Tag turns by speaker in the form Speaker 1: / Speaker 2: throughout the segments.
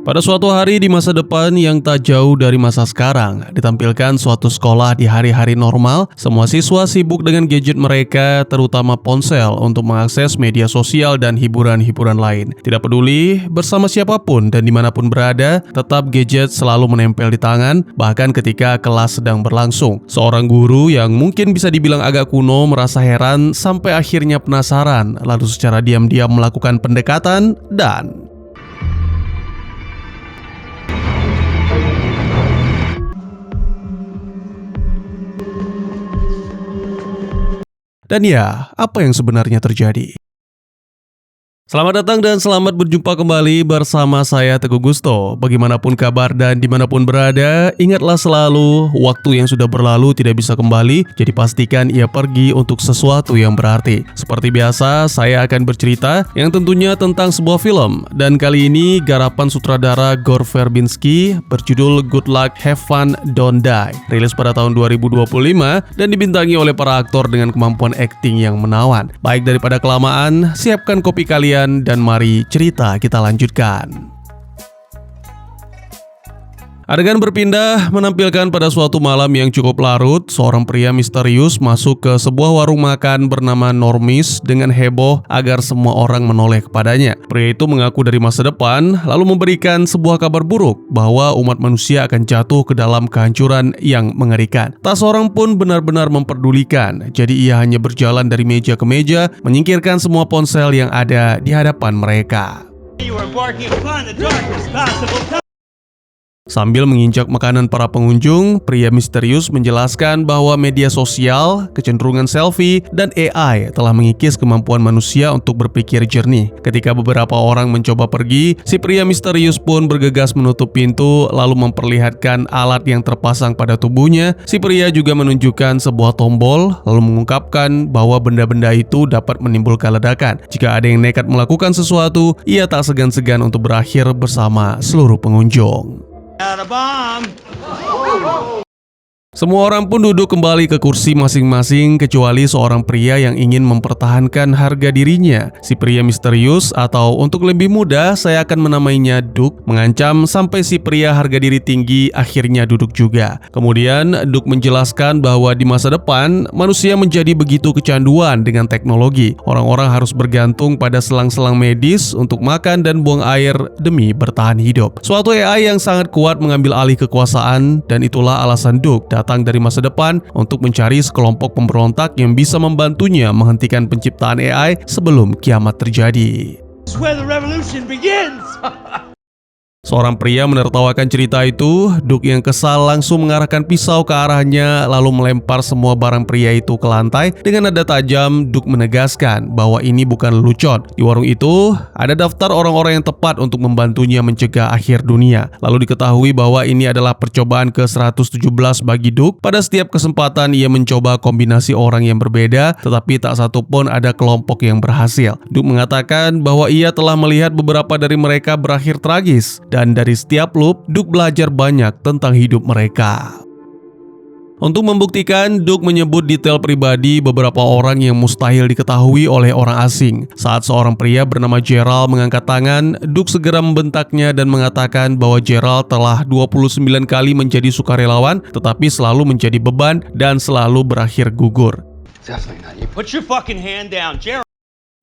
Speaker 1: Pada suatu hari di masa depan yang tak jauh dari masa sekarang, ditampilkan suatu sekolah di hari-hari normal. Semua siswa sibuk dengan gadget mereka, terutama ponsel, untuk mengakses media sosial dan hiburan-hiburan lain. Tidak peduli bersama siapapun dan dimanapun berada, tetap gadget selalu menempel di tangan, bahkan ketika kelas sedang berlangsung. Seorang guru yang mungkin bisa dibilang agak kuno merasa heran sampai akhirnya penasaran, lalu secara diam-diam melakukan pendekatan dan ya, apa yang sebenarnya terjadi? Selamat datang dan selamat berjumpa kembali bersama saya Teguh Gusto. Bagaimanapun kabar dan dimanapun berada, ingatlah selalu waktu yang sudah berlalu tidak bisa kembali, jadi pastikan ia pergi untuk sesuatu yang berarti. Seperti biasa, saya akan bercerita yang tentunya tentang sebuah film, dan kali ini garapan sutradara Gore Verbinski berjudul Good Luck, Have Fun, Don't Die. Rilis pada tahun 2025 dan dibintangi oleh para aktor dengan kemampuan akting yang menawan. Baik daripada kelamaan, siapkan kopi kalian dan mari cerita kita lanjutkan. Adegan berpindah menampilkan pada suatu malam yang cukup larut, seorang pria misterius masuk ke sebuah warung makan bernama Normis dengan heboh agar semua orang menoleh kepadanya. Pria itu mengaku dari masa depan, lalu memberikan sebuah kabar buruk bahwa umat manusia akan jatuh ke dalam kehancuran yang mengerikan. Tak seorang pun benar-benar memperdulikan, jadi ia hanya berjalan dari meja ke meja, menyingkirkan semua ponsel yang ada di hadapan mereka. Sambil menginjak makanan para pengunjung, pria misterius menjelaskan bahwa media sosial, kecenderungan selfie, dan AI telah mengikis kemampuan manusia untuk berpikir jernih. Ketika beberapa orang mencoba pergi, si pria misterius pun bergegas menutup pintu lalu memperlihatkan alat yang terpasang pada tubuhnya. Si pria juga menunjukkan sebuah tombol lalu mengungkapkan bahwa benda-benda itu dapat menimbulkan ledakan. Jika ada yang nekat melakukan sesuatu, ia tak segan-segan untuk berakhir bersama seluruh pengunjung. Semua orang pun duduk kembali ke kursi masing-masing kecuali seorang pria yang ingin mempertahankan harga dirinya. Si pria misterius, atau untuk lebih mudah saya akan menamainya Duke, mengancam sampai si pria harga diri tinggi akhirnya duduk juga. Kemudian Duke menjelaskan bahwa di masa depan manusia menjadi begitu kecanduan dengan teknologi. Orang-orang harus bergantung pada selang-selang medis untuk makan dan buang air demi bertahan hidup. Suatu AI yang sangat kuat mengambil alih kekuasaan, dan itulah alasan Duke datang dari masa depan untuk mencari sekelompok pemberontak yang bisa membantunya menghentikan penciptaan AI sebelum kiamat terjadi. Seorang pria menertawakan cerita itu. Duke yang kesal langsung mengarahkan pisau ke arahnya lalu melempar semua barang pria itu ke lantai. Dengan nada tajam, Duke menegaskan bahwa ini bukan lelucon. Di warung itu ada daftar orang-orang yang tepat untuk membantunya mencegah akhir dunia. Lalu diketahui bahwa ini adalah percobaan ke-117 bagi Duke. Pada setiap kesempatan ia mencoba kombinasi orang yang berbeda, tetapi tak satu pun ada kelompok yang berhasil. Duke mengatakan bahwa ia telah melihat beberapa dari mereka berakhir tragis. Dan dari setiap loop, Duke belajar banyak tentang hidup mereka. Untuk membuktikan, Duke menyebut detail pribadi beberapa orang yang mustahil diketahui oleh orang asing. Saat seorang pria bernama Gerald mengangkat tangan, Duke segera membentaknya dan mengatakan bahwa Gerald telah 29 kali menjadi sukarelawan, tetapi selalu menjadi beban dan selalu berakhir gugur.
Speaker 2: Put your fucking hand down, Gerald.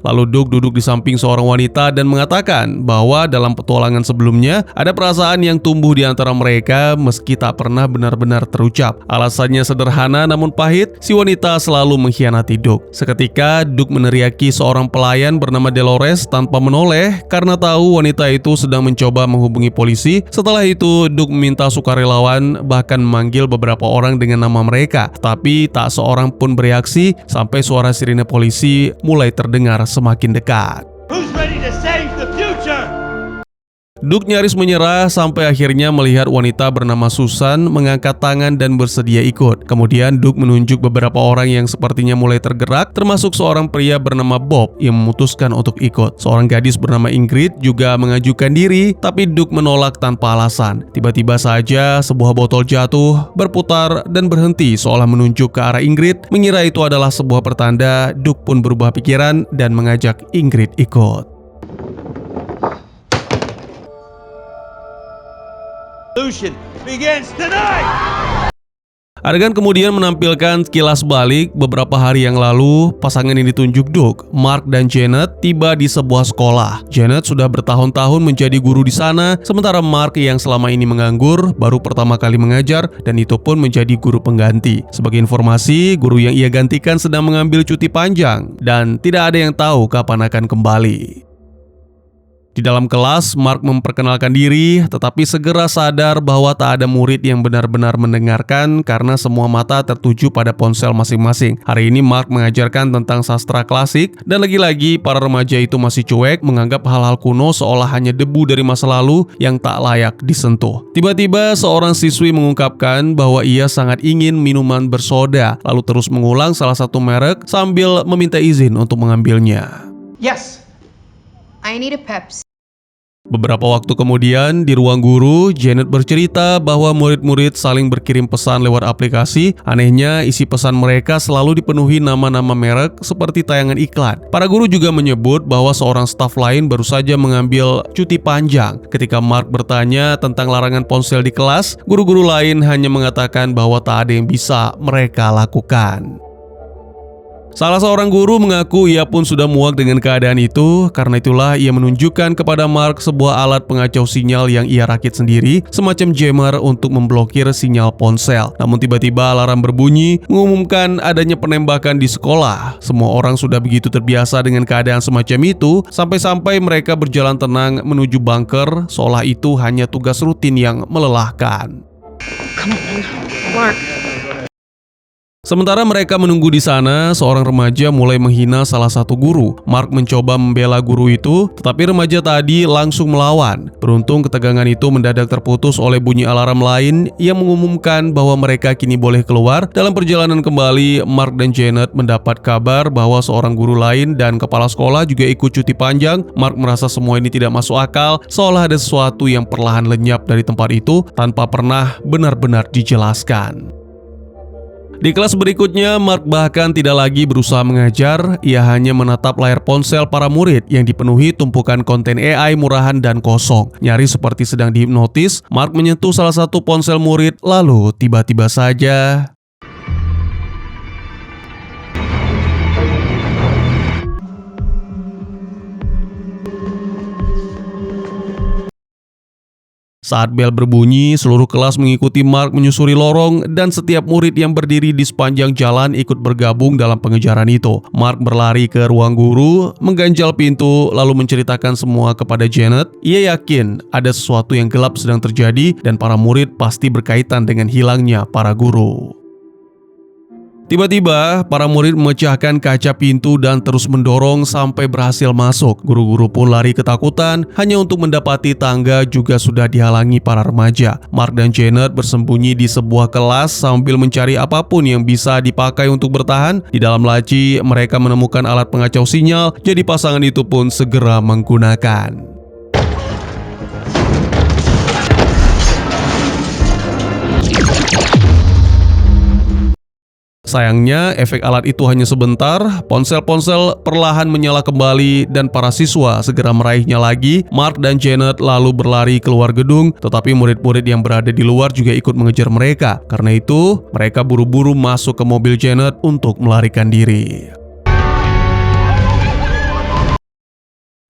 Speaker 1: Lalu Duke duduk di samping seorang wanita dan mengatakan bahwa dalam petualangan sebelumnya ada perasaan yang tumbuh di antara mereka meski tak pernah benar-benar terucap. Alasannya sederhana namun pahit, si wanita selalu mengkhianati Duke. Seketika Duke meneriaki seorang pelayan bernama Dolores tanpa menoleh karena tahu wanita itu sedang mencoba menghubungi polisi. Setelah itu Duke meminta sukarelawan, bahkan memanggil beberapa orang dengan nama mereka, tapi tak seorang pun bereaksi sampai suara sirine polisi mulai terdengar semakin dekat.
Speaker 2: Who's ready to save the future?
Speaker 1: Duke nyaris menyerah sampai akhirnya melihat wanita bernama Susan mengangkat tangan dan bersedia ikut. Kemudian Duke menunjuk beberapa orang yang sepertinya mulai tergerak, termasuk seorang pria bernama Bob yang memutuskan untuk ikut. Seorang gadis bernama Ingrid juga mengajukan diri, tapi Duke menolak tanpa alasan. Tiba-tiba saja sebuah botol jatuh, berputar dan berhenti seolah menunjuk ke arah Ingrid. Mengira itu adalah sebuah pertanda, Duke pun berubah pikiran dan mengajak Ingrid ikut.
Speaker 2: revolution begins tonight!
Speaker 1: Adegan kemudian menampilkan kilas balik beberapa hari yang lalu pasangan yang ditunjuk Duke, Mark dan Janet tiba di sebuah sekolah. Janet sudah bertahun-tahun menjadi guru di sana, sementara Mark yang selama ini menganggur baru pertama kali mengajar dan itu pun menjadi guru pengganti. Sebagai informasi, guru yang ia gantikan sedang mengambil cuti panjang dan tidak ada yang tahu kapan akan kembali. Di dalam kelas, Mark memperkenalkan diri, tetapi segera sadar bahwa tak ada murid yang benar-benar mendengarkan karena semua mata tertuju pada ponsel masing-masing. Hari ini Mark mengajarkan tentang sastra klasik, dan lagi-lagi para remaja itu masih cuek, menganggap hal-hal kuno seolah hanya debu dari masa lalu yang tak layak disentuh. Tiba-tiba seorang siswi mengungkapkan bahwa ia sangat ingin minuman bersoda, lalu terus mengulang salah satu merek sambil meminta izin untuk mengambilnya.
Speaker 3: Yes. I need a Pepsi.
Speaker 1: Beberapa waktu kemudian, di ruang guru, Janet bercerita bahwa murid-murid saling berkirim pesan lewat aplikasi. Anehnya, isi pesan mereka selalu dipenuhi nama-nama merek seperti tayangan iklan. Para guru juga menyebut bahwa seorang staf lain baru saja mengambil cuti panjang. Ketika Mark bertanya tentang larangan ponsel di kelas, guru-guru lain hanya mengatakan bahwa tak ada yang bisa mereka lakukan. Salah seorang guru mengaku ia pun sudah muak dengan keadaan itu, karena itulah ia menunjukkan kepada Mark sebuah alat pengacau sinyal yang ia rakit sendiri, semacam jammer untuk memblokir sinyal ponsel. Namun tiba-tiba alarm berbunyi, mengumumkan adanya penembakan di sekolah. Semua orang sudah begitu terbiasa dengan keadaan semacam itu, sampai-sampai mereka berjalan tenang menuju bunker, seolah itu hanya tugas rutin yang melelahkan.
Speaker 3: Come on, Mark.
Speaker 1: Sementara mereka menunggu di sana, seorang remaja mulai menghina salah satu guru. Mark mencoba membela guru itu, tetapi remaja tadi langsung melawan. Beruntung ketegangan itu mendadak terputus oleh bunyi alarm lain yang mengumumkan bahwa mereka kini boleh keluar. Dalam perjalanan kembali, Mark dan Janet mendapat kabar bahwa seorang guru lain dan kepala sekolah juga ikut cuti panjang. Mark merasa semua ini tidak masuk akal, seolah ada sesuatu yang perlahan lenyap dari tempat itu tanpa pernah benar-benar dijelaskan. Di kelas berikutnya, Mark bahkan tidak lagi berusaha mengajar, ia hanya menatap layar ponsel para murid yang dipenuhi tumpukan konten AI murahan dan kosong. Nyaris seperti sedang dihipnotis, Mark menyentuh salah satu ponsel murid, lalu tiba-tiba saja saat bel berbunyi, seluruh kelas mengikuti Mark menyusuri lorong dan setiap murid yang berdiri di sepanjang jalan ikut bergabung dalam pengejaran itu. Mark berlari ke ruang guru, mengganjal pintu, lalu menceritakan semua kepada Janet. Ia yakin ada sesuatu yang gelap sedang terjadi dan para murid pasti berkaitan dengan hilangnya para guru. Tiba-tiba, para murid memecahkan kaca pintu dan terus mendorong sampai berhasil masuk. Guru-guru pun lari ketakutan, hanya untuk mendapati tangga juga sudah dihalangi para remaja. Mark dan Janet bersembunyi di sebuah kelas sambil mencari apapun yang bisa dipakai untuk bertahan. Di dalam laci, mereka menemukan alat pengacau sinyal, jadi pasangan itu pun segera menggunakan. Sayangnya, efek alat itu hanya sebentar, ponsel-ponsel perlahan menyala kembali dan para siswa segera meraihnya lagi. Mark dan Janet lalu berlari keluar gedung, tetapi murid-murid yang berada di luar juga ikut mengejar mereka. Karena itu, mereka buru-buru masuk ke mobil Janet untuk melarikan diri.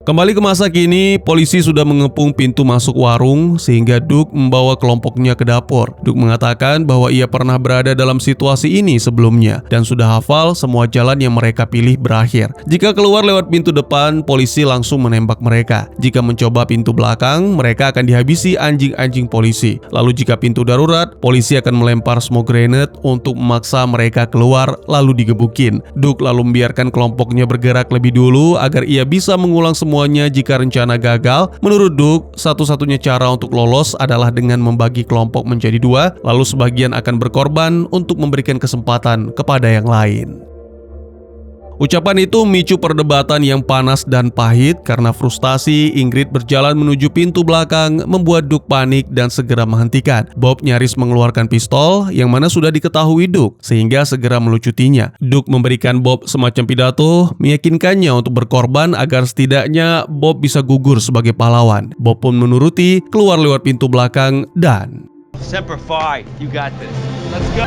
Speaker 1: Kembali ke masa kini, polisi sudah mengepung pintu masuk warung sehingga Duke membawa kelompoknya ke dapur. Duke mengatakan bahwa ia pernah berada dalam situasi ini sebelumnya dan sudah hafal semua jalan yang mereka pilih berakhir. Jika keluar lewat pintu depan, polisi langsung menembak mereka. Jika mencoba pintu belakang, mereka akan dihabisi anjing-anjing polisi. Lalu jika pintu darurat, polisi akan melempar smoke grenade untuk memaksa mereka keluar lalu digebukin. Duke lalu membiarkan kelompoknya bergerak lebih dulu agar ia bisa mengulang semuanya jika rencana gagal. Menurut Duke, satu-satunya cara untuk lolos adalah dengan membagi kelompok menjadi dua, lalu sebagian akan berkorban untuk memberikan kesempatan kepada yang lain. Ucapan itu memicu perdebatan yang panas dan pahit karena frustasi. Ingrid berjalan menuju pintu belakang, membuat Duke panik dan segera menghentikan. Bob nyaris mengeluarkan pistol yang mana sudah diketahui Duke, sehingga segera melucutinya. Duke memberikan Bob semacam pidato, meyakinkannya untuk berkorban agar setidaknya Bob bisa gugur sebagai pahlawan. Bob pun menuruti, keluar lewat pintu belakang dan
Speaker 2: Semper Fi, you got this. Let's go.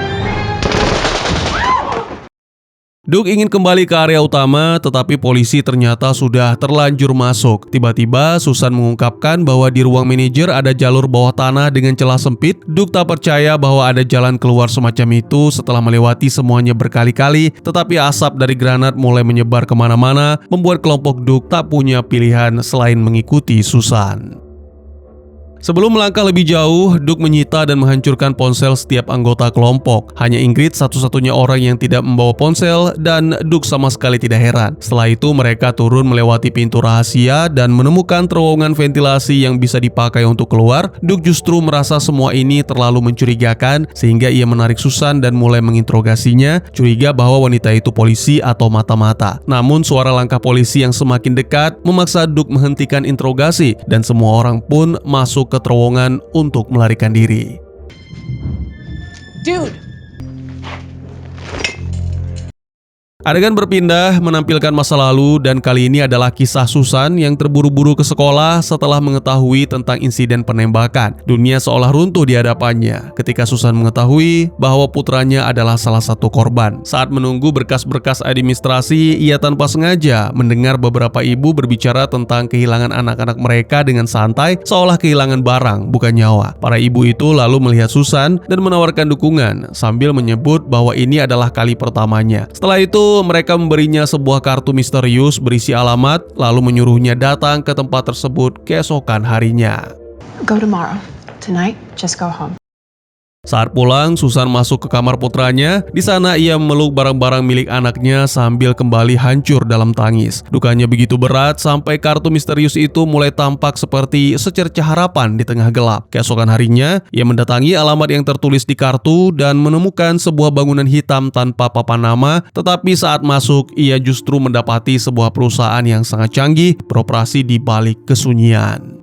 Speaker 1: Duke ingin kembali ke area utama, tetapi polisi ternyata sudah terlanjur masuk. Tiba-tiba, Susan mengungkapkan bahwa di ruang manajer ada jalur bawah tanah dengan celah sempit. Duke tak percaya bahwa ada jalan keluar semacam itu setelah melewati semuanya berkali-kali, tetapi asap dari granat mulai menyebar kemana-mana, membuat kelompok Duke tak punya pilihan selain mengikuti Susan. Sebelum melangkah lebih jauh, Duke menyita dan menghancurkan ponsel setiap anggota kelompok. Hanya Ingrid satu-satunya orang yang tidak membawa ponsel dan Duke sama sekali tidak heran. Setelah itu mereka turun melewati pintu rahasia dan menemukan terowongan ventilasi yang bisa dipakai untuk keluar. Duke justru merasa semua ini terlalu mencurigakan sehingga ia menarik Susan dan mulai menginterogasinya, curiga bahwa wanita itu polisi atau mata-mata. Namun suara langkah polisi yang semakin dekat memaksa Duke menghentikan interogasi dan semua orang pun masuk ke terowongan untuk melarikan diri.
Speaker 3: Dude!
Speaker 1: Adegan berpindah menampilkan masa lalu dan kali ini adalah kisah Susan yang terburu-buru ke sekolah setelah mengetahui tentang insiden penembakan. Dunia seolah runtuh di hadapannya ketika Susan mengetahui bahwa putranya adalah salah satu korban. Saat menunggu berkas-berkas administrasi, ia tanpa sengaja mendengar beberapa ibu berbicara tentang kehilangan anak-anak mereka dengan santai seolah kehilangan barang, bukan nyawa. Para ibu itu lalu melihat Susan dan menawarkan dukungan sambil menyebut bahwa ini adalah kali pertamanya. Setelah itu mereka memberinya sebuah kartu misterius berisi alamat, lalu menyuruhnya datang ke tempat tersebut keesokan harinya.
Speaker 4: Go tomorrow. Tonight, just go home.
Speaker 1: Saat pulang, Susan masuk ke kamar putranya. Di sana ia memeluk barang-barang milik anaknya sambil kembali hancur dalam tangis. Dukanya begitu berat sampai kartu misterius itu mulai tampak seperti secercah harapan di tengah gelap. Keesokan harinya, ia mendatangi alamat yang tertulis di kartu dan menemukan sebuah bangunan hitam tanpa papan nama. Tetapi saat masuk, ia justru mendapati sebuah perusahaan yang sangat canggih beroperasi di balik kesunyian.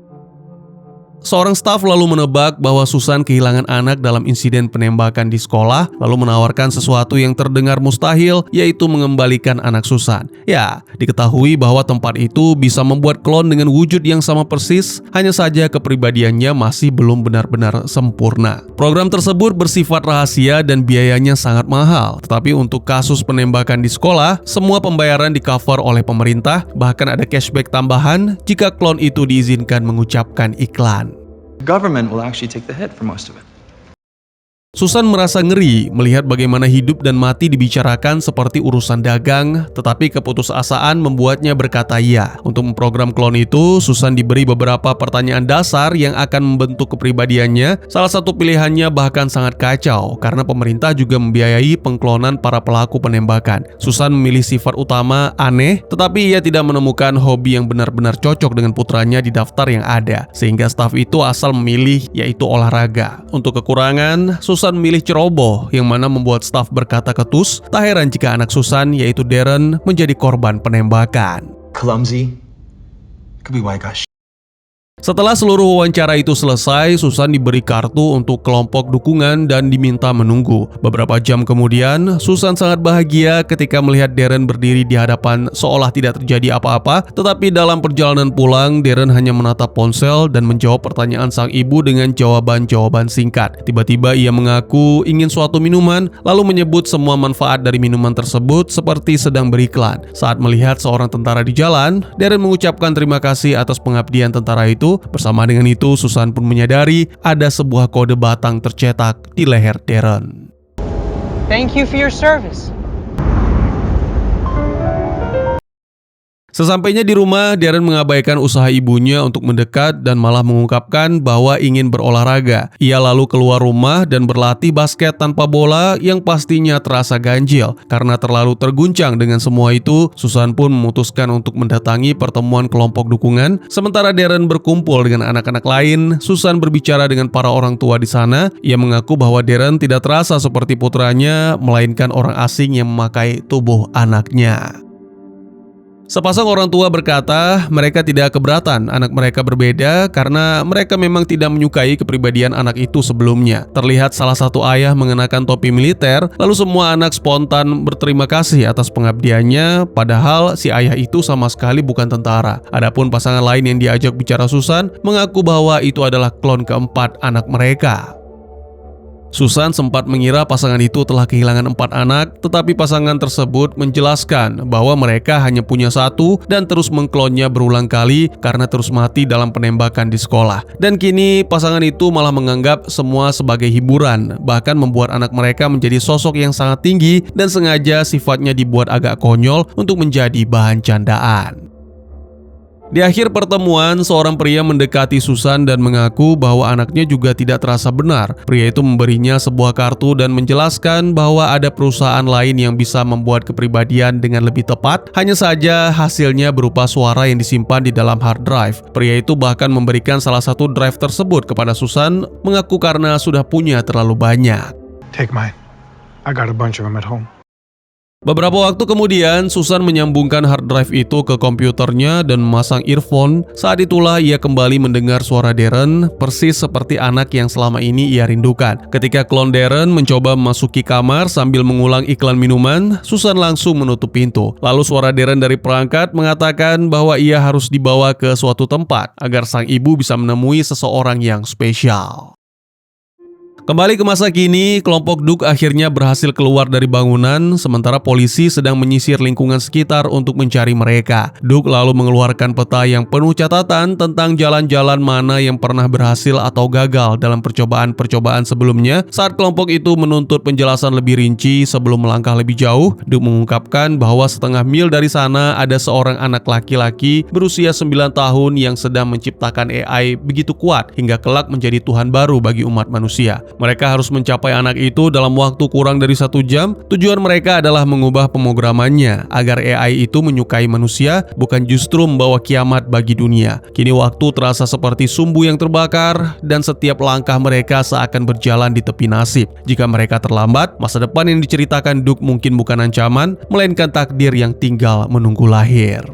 Speaker 1: Seorang staf lalu menebak bahwa Susan kehilangan anak dalam insiden penembakan di sekolah, lalu menawarkan sesuatu yang terdengar mustahil, yaitu mengembalikan anak Susan. Ya, diketahui bahwa tempat itu bisa membuat klon dengan wujud yang sama persis, hanya saja kepribadiannya masih belum benar-benar sempurna. Program tersebut bersifat rahasia dan biayanya sangat mahal, tetapi untuk kasus penembakan di sekolah, semua pembayaran di-cover oleh pemerintah, bahkan ada cashback tambahan jika klon itu diizinkan mengucapkan iklan.
Speaker 5: Government will actually take the hit for most of it.
Speaker 1: Susan merasa ngeri melihat bagaimana hidup dan mati dibicarakan seperti urusan dagang, tetapi keputusasaan membuatnya berkata iya. Untuk memprogram klon itu, Susan diberi beberapa pertanyaan dasar yang akan membentuk kepribadiannya. Salah satu pilihannya bahkan sangat kacau, karena pemerintah juga membiayai pengklonan para pelaku penembakan. Susan memilih sifat utama aneh, tetapi ia tidak menemukan hobi yang benar-benar cocok dengan putranya di daftar yang ada, sehingga staf itu asal memilih yaitu olahraga. Untuk kekurangan, Susan memilih ceroboh yang mana membuat staf berkata ketus. Tak heran jika anak Susan yaitu Darren menjadi korban penembakan.
Speaker 5: Clumsy. Could be white guy.
Speaker 1: Setelah seluruh wawancara itu selesai, Susan diberi kartu untuk kelompok dukungan dan diminta menunggu. Beberapa jam kemudian, Susan sangat bahagia ketika melihat Darren berdiri di hadapan seolah tidak terjadi apa-apa. Tetapi dalam perjalanan pulang, Darren hanya menatap ponsel dan menjawab pertanyaan sang ibu dengan jawaban-jawaban singkat. Tiba-tiba ia mengaku ingin suatu minuman, lalu menyebut semua manfaat dari minuman tersebut seperti sedang beriklan. Saat melihat seorang tentara di jalan, Darren mengucapkan terima kasih atas pengabdian tentara itu. Bersama dengan itu, Susan pun menyadari ada sebuah kode batang tercetak di leher Darren.
Speaker 6: Thank you for your service.
Speaker 1: Sesampainya di rumah, Darren mengabaikan usaha ibunya untuk mendekat dan malah mengungkapkan bahwa ingin berolahraga. Ia lalu keluar rumah dan berlatih basket tanpa bola yang pastinya terasa ganjil. Karena terlalu terguncang dengan semua itu, Susan pun memutuskan untuk mendatangi pertemuan kelompok dukungan. Sementara Darren berkumpul dengan anak-anak lain, Susan berbicara dengan para orang tua di sana. Ia mengaku bahwa Darren tidak terasa seperti putranya, melainkan orang asing yang memakai tubuh anaknya. Sepasang orang tua berkata mereka tidak keberatan anak mereka berbeda karena mereka memang tidak menyukai kepribadian anak itu sebelumnya. Terlihat salah satu ayah mengenakan topi militer, lalu semua anak spontan berterima kasih atas pengabdiannya, padahal si ayah itu sama sekali bukan tentara. Adapun pasangan lain yang diajak bicara Susan mengaku bahwa itu adalah klon keempat anak mereka. Susan sempat mengira pasangan itu telah kehilangan 4 anak, tetapi pasangan tersebut menjelaskan bahwa mereka hanya punya satu dan terus mengklonnya berulang kali karena terus mati dalam penembakan di sekolah. Dan kini pasangan itu malah menganggap semua sebagai hiburan, bahkan membuat anak mereka menjadi sosok yang sangat tinggi dan sengaja sifatnya dibuat agak konyol untuk menjadi bahan candaan. Di akhir pertemuan, seorang pria mendekati Susan dan mengaku bahwa anaknya juga tidak terasa benar. Pria itu memberinya sebuah kartu dan menjelaskan bahwa ada perusahaan lain yang bisa membuat kepribadian dengan lebih tepat, hanya saja hasilnya berupa suara yang disimpan di dalam hard drive. Pria itu bahkan memberikan salah satu drive tersebut kepada Susan, mengaku karena sudah punya terlalu banyak.
Speaker 7: Take mine. I got a bunch of them at home.
Speaker 1: Beberapa waktu kemudian, Susan menyambungkan hard drive itu ke komputernya dan memasang earphone. Saat itulah ia kembali mendengar suara Darren, persis seperti anak yang selama ini ia rindukan. Ketika klon Darren mencoba memasuki kamar sambil mengulang iklan minuman, Susan langsung menutup pintu. Lalu suara Darren dari perangkat mengatakan bahwa ia harus dibawa ke suatu tempat agar sang ibu bisa menemui seseorang yang spesial. Kembali ke masa kini, kelompok Duke akhirnya berhasil keluar dari bangunan, sementara polisi sedang menyisir lingkungan sekitar untuk mencari mereka. Duke lalu mengeluarkan peta yang penuh catatan tentang jalan-jalan mana yang pernah berhasil atau gagal dalam percobaan-percobaan sebelumnya. Saat kelompok itu menuntut penjelasan lebih rinci sebelum melangkah lebih jauh, Duke mengungkapkan bahwa setengah mil dari sana ada seorang anak laki-laki berusia 9 tahun yang sedang menciptakan AI begitu kuat hingga kelak menjadi Tuhan baru bagi umat manusia. Mereka harus mencapai anak itu dalam waktu kurang dari 1 jam. Tujuan mereka adalah mengubah pemrogramannya agar AI itu menyukai manusia, bukan justru membawa kiamat bagi dunia. Kini waktu terasa seperti sumbu yang terbakar dan setiap langkah mereka seakan berjalan di tepi nasib. Jika mereka terlambat, masa depan yang diceritakan Duke mungkin bukan ancaman, melainkan takdir yang tinggal menunggu lahir.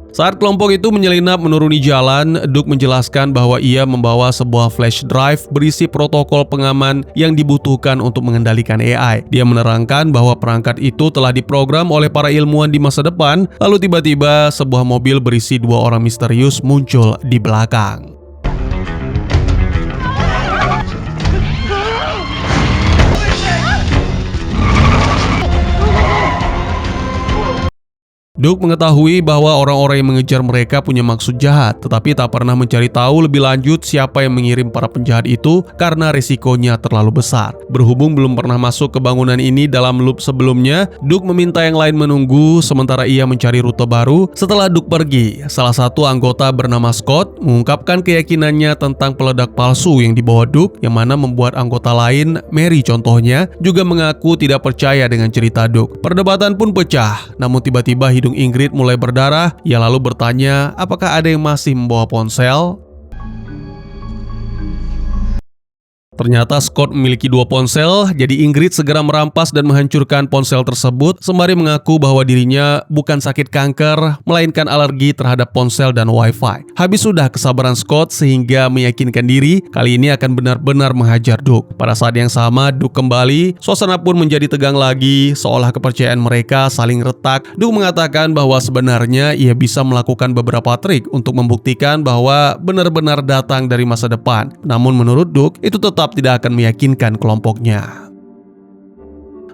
Speaker 1: Saat kelompok itu menyelinap menuruni jalan, Duke menjelaskan bahwa ia membawa sebuah flash drive berisi protokol pengaman yang dibutuhkan untuk mengendalikan AI. Dia menerangkan bahwa perangkat itu telah diprogram oleh para ilmuwan di masa depan, lalu tiba-tiba sebuah mobil berisi 2 orang misterius muncul di belakang. Duke mengetahui bahwa orang-orang yang mengejar mereka punya maksud jahat, tetapi tak pernah mencari tahu lebih lanjut siapa yang mengirim para penjahat itu karena risikonya terlalu besar. Berhubung belum pernah masuk ke bangunan ini dalam loop sebelumnya, Duke meminta yang lain menunggu sementara ia mencari rute baru. Setelah Duke pergi, salah satu anggota bernama Scott mengungkapkan keyakinannya tentang peledak palsu yang dibawa Duke, yang mana membuat anggota lain, Mary contohnya, juga mengaku tidak percaya dengan cerita Duke. Perdebatan pun pecah, namun tiba-tiba hidung Ingrid mulai berdarah. Ia lalu bertanya apakah ada yang masih membawa ponsel. Ternyata Scott memiliki 2 ponsel, jadi Ingrid segera merampas dan menghancurkan ponsel tersebut sembari mengaku bahwa dirinya bukan sakit kanker, melainkan alergi terhadap ponsel dan wifi. Habis sudah kesabaran Scott sehingga meyakinkan diri kali ini akan benar-benar menghajar Duke. Pada saat yang sama, Duke kembali, suasana pun menjadi tegang lagi, seolah kepercayaan mereka saling retak. Duke mengatakan bahwa sebenarnya ia bisa melakukan beberapa trik untuk membuktikan bahwa benar-benar datang dari masa depan. Namun menurut Duke, itu tetap tidak akan meyakinkan kelompoknya.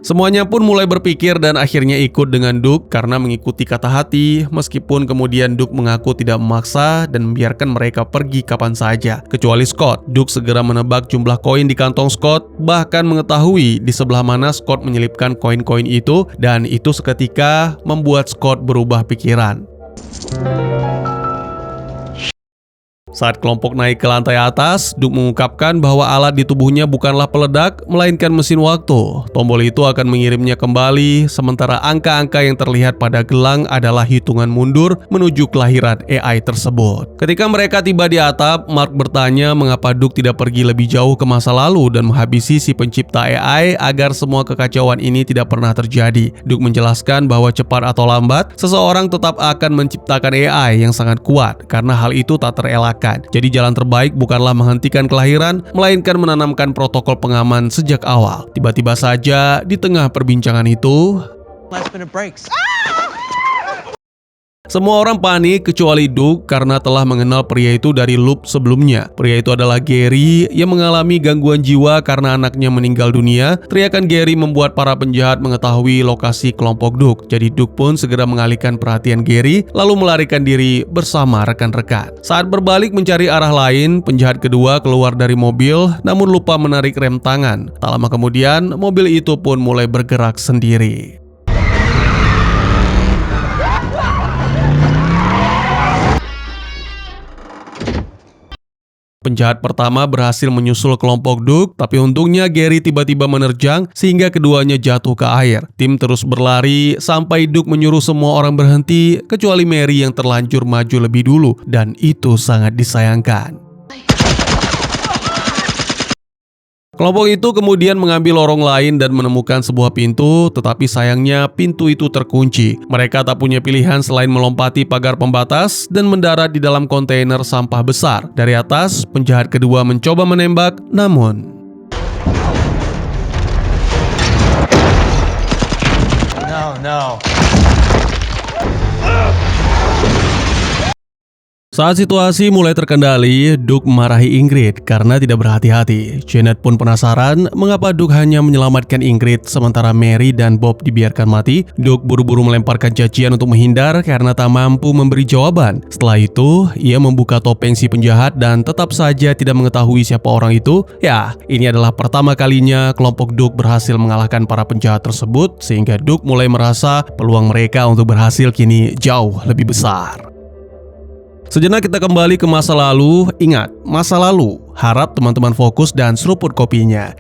Speaker 1: Semuanya pun mulai berpikir dan akhirnya ikut dengan Duke karena mengikuti kata hati, meskipun kemudian Duke mengaku tidak memaksa dan membiarkan mereka pergi kapan saja. Kecuali Scott. Duke segera menebak jumlah koin di kantong Scott, bahkan mengetahui di sebelah mana Scott menyelipkan koin-koin itu, dan itu seketika membuat Scott berubah pikiran. Saat kelompok naik ke lantai atas, Duke mengungkapkan bahwa alat di tubuhnya bukanlah peledak, melainkan mesin waktu. Tombol itu akan mengirimnya kembali, sementara angka-angka yang terlihat pada gelang adalah hitungan mundur menuju kelahiran AI tersebut. Ketika mereka tiba di atap, Mark bertanya mengapa Duke tidak pergi lebih jauh ke masa lalu dan menghabisi si pencipta AI agar semua kekacauan ini tidak pernah terjadi. Duke menjelaskan bahwa cepat atau lambat, seseorang tetap akan menciptakan AI yang sangat kuat, karena hal itu tak terelakkan. Jadi jalan terbaik bukanlah menghentikan kelahiran, melainkan menanamkan protokol pengaman sejak awal. Tiba-tiba saja di tengah perbincangan itu,
Speaker 6: Last minute breaks.
Speaker 1: Semua orang panik kecuali Doug karena telah mengenal pria itu dari loop sebelumnya. Pria itu adalah Gary yang mengalami gangguan jiwa karena anaknya meninggal dunia. Teriakan Gary membuat para penjahat mengetahui lokasi kelompok Doug. Jadi Doug pun segera mengalihkan perhatian Gary lalu melarikan diri bersama rekan-rekan. Saat berbalik mencari arah lain, penjahat kedua keluar dari mobil namun lupa menarik rem tangan. Tak lama kemudian, mobil itu pun mulai bergerak sendiri. Penjahat pertama berhasil menyusul kelompok Doug, tapi untungnya Gary tiba-tiba menerjang sehingga keduanya jatuh ke air. Tim terus berlari sampai Doug menyuruh semua orang berhenti kecuali Mary yang terlanjur maju lebih dulu, dan itu sangat disayangkan. Kelompok itu kemudian mengambil lorong lain dan menemukan sebuah pintu, tetapi sayangnya pintu itu terkunci. Mereka tak punya pilihan selain melompati pagar pembatas dan mendarat di dalam kontainer sampah besar. Dari atas, penjahat kedua mencoba menembak, namun
Speaker 2: No.
Speaker 1: saat situasi mulai terkendali, Doug marahi Ingrid karena tidak berhati-hati. Janet pun penasaran mengapa Doug hanya menyelamatkan Ingrid sementara Mary dan Bob dibiarkan mati. Doug buru-buru melemparkan cacian untuk menghindar karena tak mampu memberi jawaban. Setelah itu, ia membuka topeng si penjahat dan tetap saja tidak mengetahui siapa orang itu. Ya, ini adalah pertama kalinya kelompok Doug berhasil mengalahkan para penjahat tersebut, sehingga Doug mulai merasa peluang mereka untuk berhasil kini jauh lebih besar. Sejenak kita kembali ke masa lalu. Ingat, masa lalu. Harap teman-teman fokus dan seruput kopinya.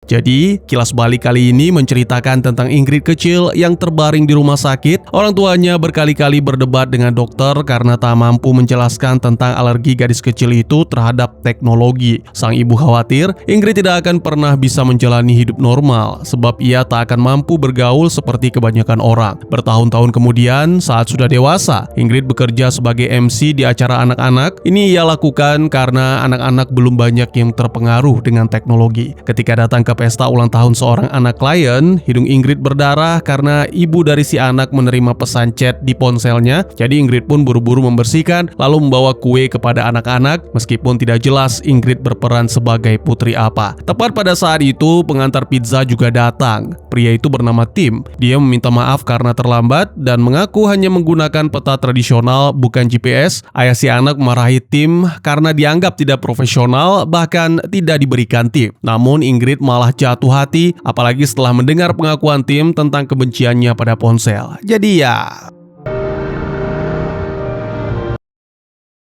Speaker 1: Jadi, kilas balik kali ini menceritakan tentang Ingrid kecil yang terbaring di rumah sakit. Orang tuanya berkali-kali berdebat dengan dokter karena tak mampu menjelaskan tentang alergi gadis kecil itu terhadap teknologi. Sang ibu khawatir Ingrid tidak akan pernah bisa menjalani hidup normal sebab ia tak akan mampu bergaul seperti kebanyakan orang. Bertahun-tahun kemudian, saat sudah dewasa, Ingrid bekerja sebagai MC di acara anak-anak. Ini ia lakukan karena anak-anak belum banyak yang terpengaruh dengan teknologi. Ketika datang ke pesta ulang tahun seorang anak klien, hidung Ingrid berdarah karena ibu dari si anak menerima pesan chat di ponselnya. Jadi Ingrid pun buru-buru membersihkan lalu membawa kue kepada anak-anak meskipun tidak jelas Ingrid berperan sebagai putri apa. Tepat pada saat itu pengantar pizza juga datang. Pria itu bernama Tim. Dia meminta maaf karena terlambat dan mengaku hanya menggunakan peta tradisional bukan GPS. Ayah si anak memarahi Tim karena dianggap tidak profesional bahkan tidak diberikan tip. Namun Ingrid malah jatuh hati, apalagi setelah mendengar pengakuan Tim tentang kebenciannya pada ponsel. Jadi ya,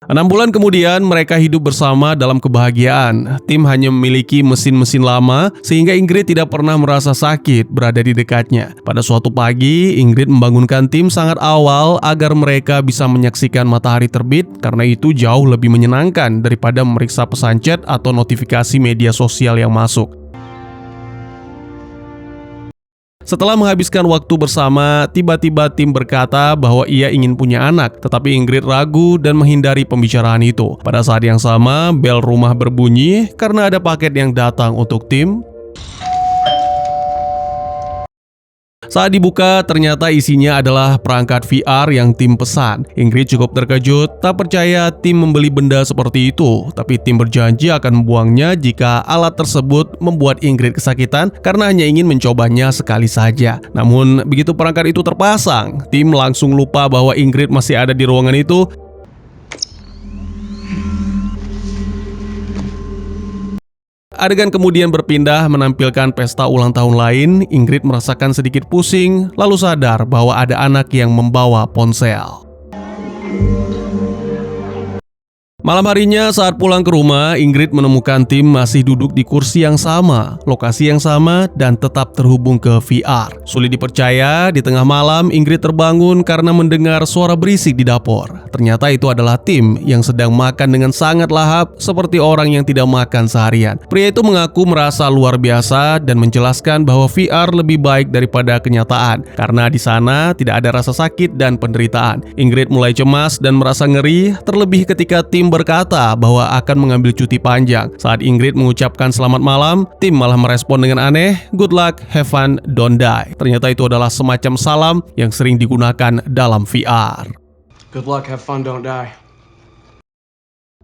Speaker 1: 6 bulan kemudian mereka hidup bersama dalam kebahagiaan. Tim hanya memiliki mesin-mesin lama sehingga Ingrid tidak pernah merasa sakit berada di dekatnya. Pada suatu pagi, Ingrid membangunkan Tim sangat awal agar mereka bisa menyaksikan matahari terbit karena itu jauh lebih menyenangkan daripada memeriksa pesan chat atau notifikasi media sosial yang masuk. Setelah menghabiskan waktu bersama, tiba-tiba Tim berkata bahwa ia ingin punya anak, tetapi Ingrid ragu dan menghindari pembicaraan itu. Pada saat yang sama, bel rumah berbunyi karena ada paket yang datang untuk Tim. Saat dibuka, ternyata isinya adalah perangkat VR yang Tim pesan. Ingrid cukup terkejut, tak percaya Tim membeli benda seperti itu. Tapi Tim berjanji akan membuangnya jika alat tersebut membuat Ingrid kesakitan karena hanya ingin mencobanya sekali saja. Namun, begitu perangkat itu terpasang, Tim langsung lupa bahwa Ingrid masih ada di ruangan itu. Adegan kemudian berpindah menampilkan pesta ulang tahun lain. Ingrid merasakan sedikit pusing, lalu sadar bahwa ada anak yang membawa ponsel. Malam harinya saat pulang ke rumah, Ingrid menemukan Tim masih duduk di kursi yang sama, lokasi yang sama, dan tetap terhubung ke VR. Sulit dipercaya, di tengah malam Ingrid terbangun karena mendengar suara berisik di dapur. Ternyata itu adalah Tim yang sedang makan dengan sangat lahap seperti orang yang tidak makan seharian. Pria itu mengaku merasa luar biasa dan menjelaskan bahwa VR lebih baik daripada kenyataan karena di sana tidak ada rasa sakit dan penderitaan. Ingrid mulai cemas dan merasa ngeri, terlebih ketika Tim berkata bahwa akan mengambil cuti panjang. Saat Ingrid mengucapkan selamat malam, Tim malah merespon dengan aneh, "Good luck, have fun, don't die." Ternyata itu adalah semacam salam yang sering digunakan dalam VR.
Speaker 8: Good luck, have fun, don't die.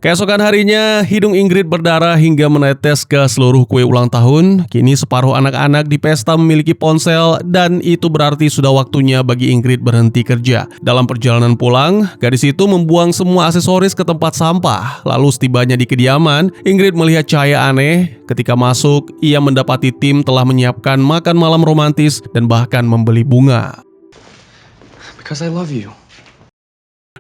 Speaker 1: Keesokan harinya, hidung Ingrid berdarah hingga menetes ke seluruh kue ulang tahun. Kini separuh anak-anak di pesta memiliki ponsel dan itu berarti sudah waktunya bagi Ingrid berhenti kerja. Dalam perjalanan pulang, gadis itu membuang semua aksesoris ke tempat sampah. Lalu setibanya di kediaman, Ingrid melihat cahaya aneh. Ketika masuk, ia mendapati Tim telah menyiapkan makan malam romantis dan bahkan membeli bunga.
Speaker 8: Because I love you.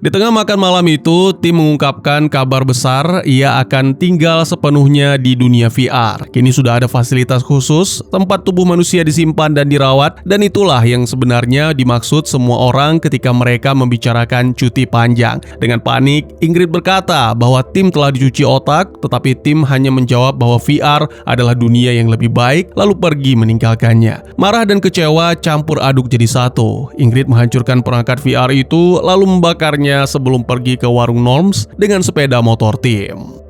Speaker 1: Di tengah makan malam itu, Tim mengungkapkan kabar besar ia akan tinggal sepenuhnya di dunia VR. Kini sudah ada fasilitas khusus, tempat tubuh manusia disimpan dan dirawat, dan itulah yang sebenarnya dimaksud semua orang ketika mereka membicarakan cuti panjang. Dengan panik, Ingrid berkata bahwa Tim telah dicuci otak, tetapi Tim hanya menjawab bahwa VR adalah dunia yang lebih baik, lalu pergi meninggalkannya. Marah dan kecewa campur aduk jadi satu. Ingrid menghancurkan perangkat VR itu, lalu membakarnya sebelum pergi ke warung Norms dengan sepeda motor Tim.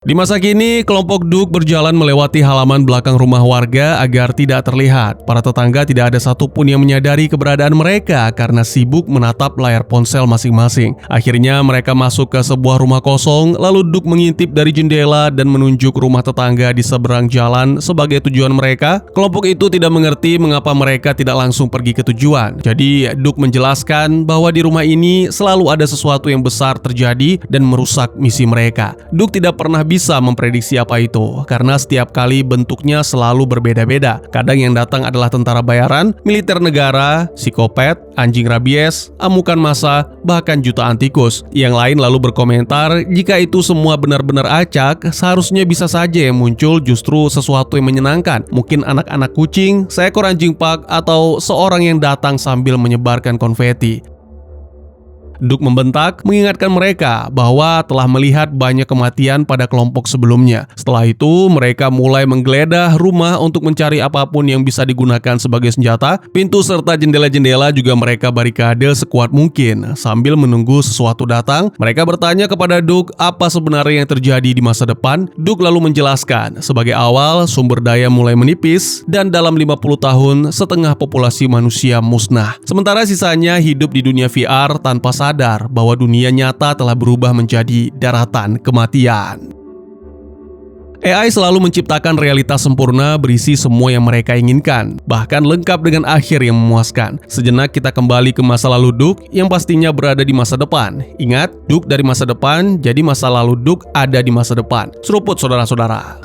Speaker 1: Di masa kini, kelompok Duke berjalan melewati halaman belakang rumah warga agar tidak terlihat. Para tetangga tidak ada satupun yang menyadari keberadaan mereka karena sibuk menatap layar ponsel masing-masing. Akhirnya mereka masuk ke sebuah rumah kosong, lalu Duke mengintip dari jendela dan menunjuk rumah tetangga di seberang jalan sebagai tujuan mereka. Kelompok itu tidak mengerti mengapa mereka tidak langsung pergi ke tujuan. Jadi Duke menjelaskan bahwa di rumah ini selalu ada sesuatu yang besar terjadi dan merusak misi mereka. Duke tidak pernah bisa memprediksi apa itu, karena setiap kali bentuknya selalu berbeda-beda. Kadang yang datang adalah tentara bayaran, militer negara, psikopat, anjing rabies, amukan massa, bahkan jutaan tikus. Yang lain lalu berkomentar, jika itu semua benar-benar acak, seharusnya bisa saja yang muncul justru sesuatu yang menyenangkan. Mungkin anak-anak kucing, seekor anjing pak, atau seorang yang datang sambil menyebarkan konfeti. Duke membentak, mengingatkan mereka bahwa telah melihat banyak kematian pada kelompok sebelumnya. Setelah itu, mereka mulai menggeledah rumah untuk mencari apapun yang bisa digunakan sebagai senjata. Pintu serta jendela-jendela juga mereka barikade sekuat mungkin. Sambil menunggu sesuatu datang, mereka bertanya kepada Duke apa sebenarnya yang terjadi di masa depan. Duke lalu menjelaskan, sebagai awal, sumber daya mulai menipis, dan dalam 50 tahun, setengah populasi manusia musnah. Sementara sisanya hidup di dunia VR tanpa sadar bahwa dunia nyata telah berubah menjadi daratan kematian. AI selalu menciptakan realitas sempurna berisi semua yang mereka inginkan, bahkan lengkap dengan akhir yang memuaskan. Sejenak kita kembali ke masa lalu Duke yang pastinya berada di masa depan. Ingat, Duke dari masa depan, jadi masa lalu Duke ada di masa depan. Seruput saudara-saudara.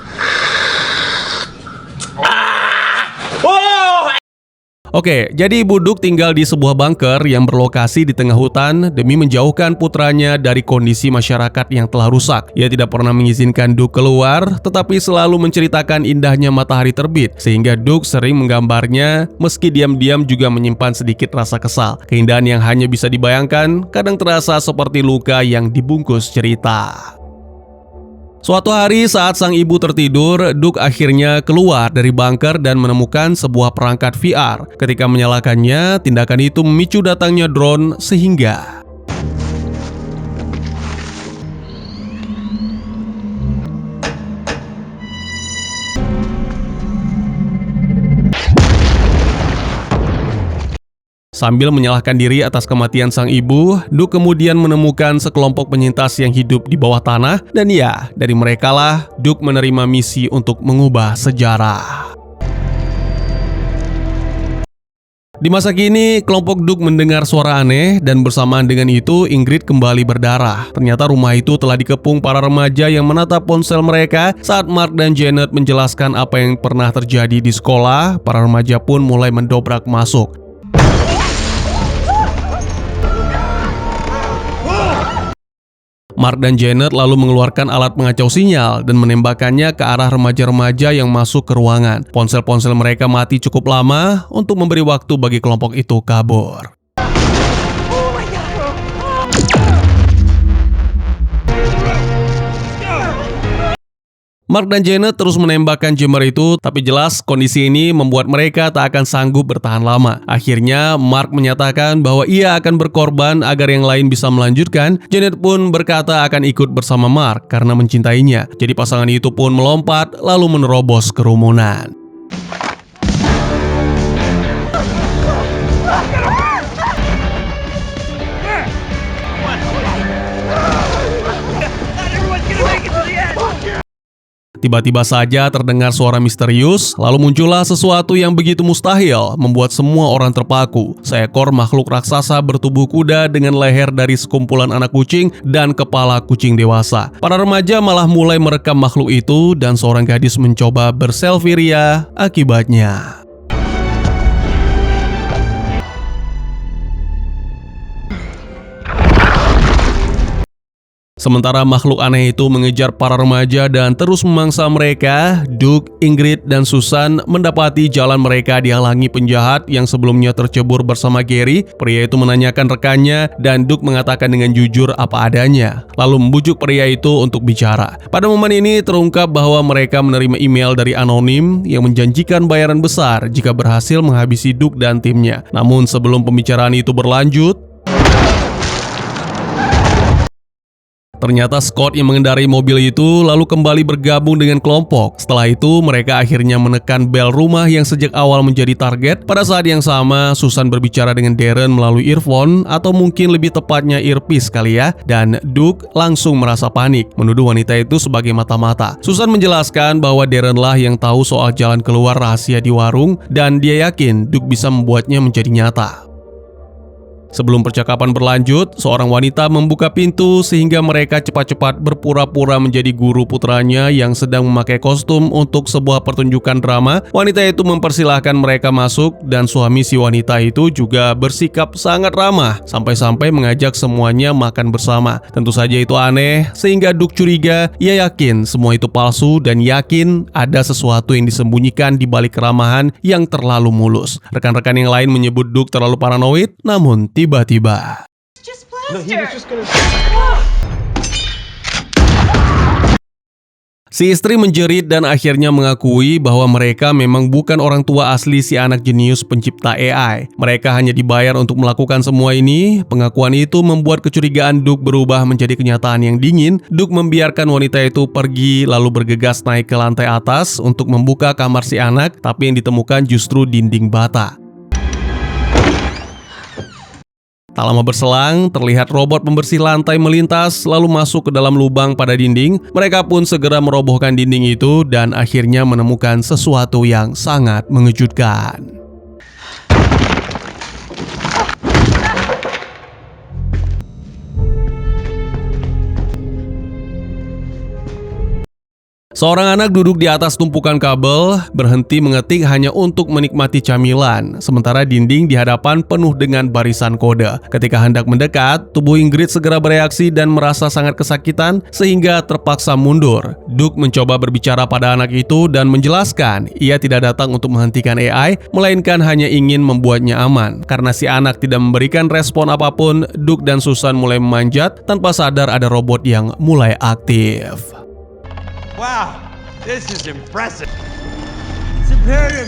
Speaker 1: Oke, jadi Ibu Duke tinggal di sebuah bunker yang berlokasi di tengah hutan demi menjauhkan putranya dari kondisi masyarakat yang telah rusak. Ia tidak pernah mengizinkan Duke keluar, tetapi selalu menceritakan indahnya matahari terbit, sehingga Duke sering menggambarnya, meski diam-diam juga menyimpan sedikit rasa kesal. Keindahan yang hanya bisa dibayangkan, kadang terasa seperti luka yang dibungkus cerita. Suatu hari saat sang ibu tertidur, Duke akhirnya keluar dari bunker dan menemukan sebuah perangkat VR. Ketika menyalakannya, tindakan itu memicu datangnya drone sehingga sambil menyalahkan diri atas kematian sang ibu, Duke kemudian menemukan sekelompok penyintas yang hidup di bawah tanah, dan ya, dari merekalah Duke menerima misi untuk mengubah sejarah. Di masa kini, kelompok Duke mendengar suara aneh dan bersamaan dengan itu Ingrid kembali berdarah. Ternyata rumah itu telah dikepung para remaja yang menatap ponsel mereka. Saat Mark dan Janet menjelaskan apa yang pernah terjadi di sekolah, para remaja pun mulai mendobrak masuk. Mark dan Janet lalu mengeluarkan alat pengacau sinyal dan menembakkannya ke arah remaja-remaja yang masuk ke ruangan. Ponsel-ponsel mereka mati cukup lama untuk memberi waktu bagi kelompok itu kabur. Mark dan Janet terus menembakkan jammer itu, tapi jelas kondisi ini membuat mereka tak akan sanggup bertahan lama. Akhirnya, Mark menyatakan bahwa ia akan berkorban agar yang lain bisa melanjutkan. Janet pun berkata akan ikut bersama Mark karena mencintainya. Jadi pasangan itu pun melompat lalu menerobos kerumunan. Tiba-tiba saja terdengar suara misterius, lalu muncullah sesuatu yang begitu mustahil, membuat semua orang terpaku. Seekor makhluk raksasa bertubuh kuda dengan leher dari sekumpulan anak kucing dan kepala kucing dewasa. Para remaja malah mulai merekam makhluk itu dan seorang gadis mencoba berselfie ria akibatnya. Sementara makhluk aneh itu mengejar para remaja dan terus memangsa mereka, Duke, Ingrid, dan Susan mendapati jalan mereka dihalangi penjahat yang sebelumnya tercebur bersama Gary. Pria itu menanyakan rekannya dan Duke mengatakan dengan jujur apa adanya, lalu membujuk pria itu untuk bicara. Pada momen ini terungkap bahwa mereka menerima email dari anonim yang menjanjikan bayaran besar jika berhasil menghabisi Duke dan timnya. Namun sebelum pembicaraan itu berlanjut, ternyata Scott yang mengendarai mobil itu lalu kembali bergabung dengan kelompok. Setelah itu, mereka akhirnya menekan bel rumah yang sejak awal menjadi target. Pada saat yang sama, Susan berbicara dengan Darren melalui earphone atau mungkin lebih tepatnya earpiece kali ya. Dan Duke langsung merasa panik, menuduh wanita itu sebagai mata-mata. Susan menjelaskan bahwa Darren lah yang tahu soal jalan keluar rahasia di warung dan dia yakin Duke bisa membuatnya menjadi nyata. Sebelum percakapan berlanjut, seorang wanita membuka pintu sehingga mereka cepat-cepat berpura-pura menjadi guru putranya yang sedang memakai kostum untuk sebuah pertunjukan drama. Wanita itu mempersilahkan mereka masuk dan suami si wanita itu juga bersikap sangat ramah sampai-sampai mengajak semuanya makan bersama. Tentu saja itu aneh sehingga Duke curiga. Ia yakin semua itu palsu dan yakin ada sesuatu yang disembunyikan di balik keramahan yang terlalu mulus. Rekan-rekan yang lain menyebut Duke terlalu paranoid, namun tiba-tiba
Speaker 3: Just plaster.
Speaker 1: si istri menjerit dan akhirnya mengakui bahwa mereka memang bukan orang tua asli si anak jenius pencipta AI. Mereka hanya dibayar untuk melakukan semua ini. Pengakuan itu membuat kecurigaan Duke berubah menjadi kenyataan yang dingin. Duke membiarkan wanita itu pergi lalu bergegas naik ke lantai atas untuk membuka kamar si anak, tapi yang ditemukan justru dinding bata. Tak lama berselang, terlihat robot pembersih lantai melintas lalu masuk ke dalam lubang pada dinding. Mereka pun segera merobohkan dinding itu dan akhirnya menemukan sesuatu yang sangat mengejutkan. Seorang anak duduk di atas tumpukan kabel, berhenti mengetik hanya untuk menikmati camilan. Sementara dinding di hadapan penuh dengan barisan kode. Ketika hendak mendekat, tubuh Ingrid segera bereaksi dan merasa sangat kesakitan sehingga terpaksa mundur. Duke mencoba berbicara pada anak itu dan menjelaskan ia tidak datang untuk menghentikan AI, melainkan hanya ingin membuatnya aman. Karena si anak tidak memberikan respon apapun, Duke dan Susan mulai memanjat tanpa sadar ada robot yang mulai aktif.
Speaker 2: Wow, this is impressive. It's imperative.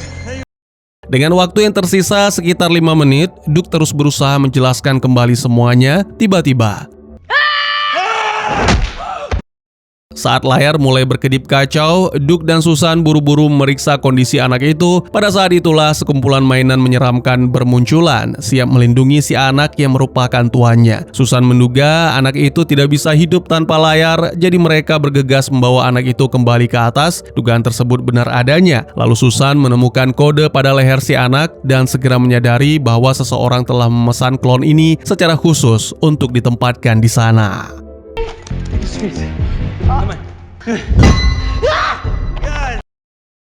Speaker 1: Dengan waktu yang tersisa sekitar 5 menit, Duke terus berusaha menjelaskan kembali semuanya. Tiba-tiba saat layar mulai berkedip kacau, Duke dan Susan buru-buru memeriksa kondisi anak itu. Pada saat itulah sekumpulan mainan menyeramkan bermunculan, siap melindungi si anak yang merupakan tuannya. Susan menduga anak itu tidak bisa hidup tanpa layar, jadi mereka bergegas membawa anak itu kembali ke atas. Dugaan tersebut benar adanya. Lalu Susan menemukan kode pada leher si anak dan segera menyadari bahwa seseorang telah memesan klon ini secara khusus untuk ditempatkan di sana.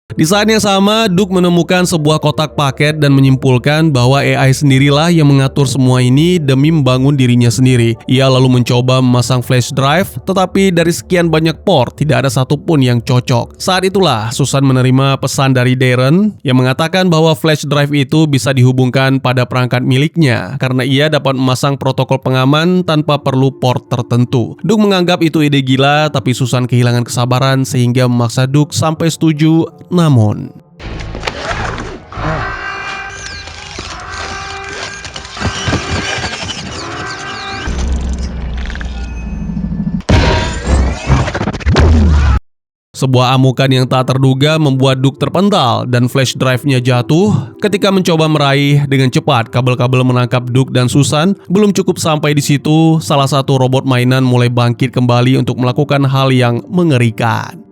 Speaker 1: Di saat yang sama, Duke menemukan sebuah kotak paket dan menyimpulkan bahwa AI sendirilah yang mengatur semua ini demi membangun dirinya sendiri. Ia lalu mencoba memasang flash drive, tetapi dari sekian banyak port, tidak ada satupun yang cocok. Saat itulah, Susan menerima pesan dari Darren yang mengatakan bahwa flash drive itu bisa dihubungkan pada perangkat miliknya karena ia dapat memasang protokol pengaman tanpa perlu port tertentu. Duke menganggap itu ide gila, tapi Susan kehilangan kesabaran sehingga memaksa Duke sampai setuju. Namun, sebuah amukan yang tak terduga membuat Duke terpental dan flash drive-nya jatuh. Ketika mencoba meraih dengan cepat, kabel-kabel menangkap Duke dan Susan. Belum cukup sampai di situ, salah satu robot mainan mulai bangkit kembali untuk melakukan hal yang mengerikan.